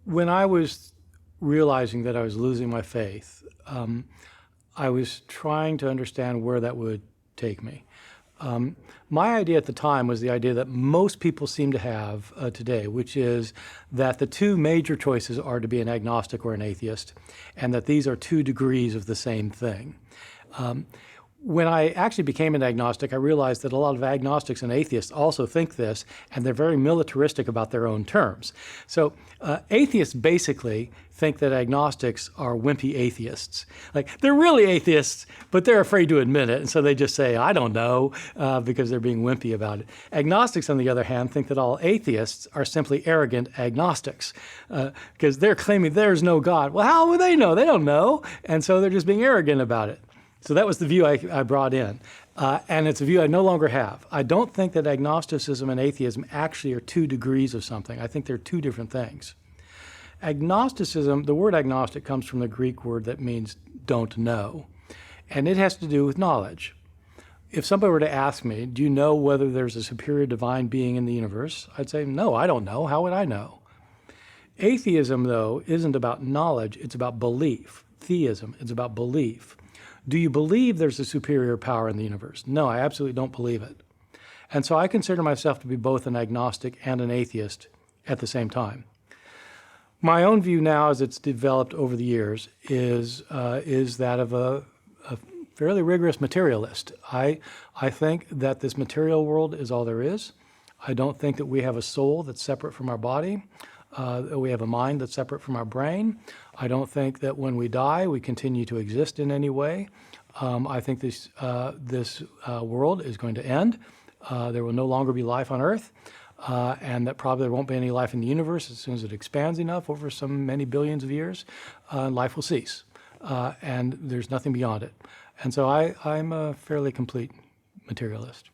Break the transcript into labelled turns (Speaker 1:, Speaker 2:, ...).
Speaker 1: When I was realizing that I was losing my faith, I was trying to understand where that would take me. My idea at the time was the idea that most people seem to have today, which is that the two major choices are to be an agnostic or an atheist, and that these are two degrees of the same thing. When I actually became an agnostic, I realized that a lot of agnostics and atheists also think this, and they're very militaristic about their own terms. So atheists basically think that agnostics are wimpy atheists. Like, they're really atheists, but they're afraid to admit it, and so they just say, I don't know, because they're being wimpy about it. Agnostics, on the other hand, think that all atheists are simply arrogant agnostics, because they're claiming there's no God. Well, how would they know? They don't know, and so they're just being arrogant about it. So that was the view I brought in, and it's a view I no longer have. I don't think that agnosticism and atheism actually are two degrees of something. I think they're two different things. Agnosticism, the word agnostic comes from the Greek word that means don't know, and it has to do with knowledge. If somebody were to ask me, do you know whether there's a superior divine being in the universe? I'd say, no, I don't know. How would I know? Atheism, though, isn't about knowledge. It's about belief. Theism, it's about belief. Do you believe there's a superior power in the universe? No, I absolutely don't believe it. And so I consider myself to be both an agnostic and an atheist at the same time. My own view now, as it's developed over the years, is that of a fairly rigorous materialist. I think that this material world is all there is. I don't think that we have a soul that's separate from our body. We have a mind that's separate from our brain. I don't think that when we die, we continue to exist in any way. I think this world is going to end. There will no longer be life on Earth, and that probably there won't be any life in the universe as soon as it expands enough over some many billions of years. Life will cease, and there's nothing beyond it. And so I'm a fairly complete materialist.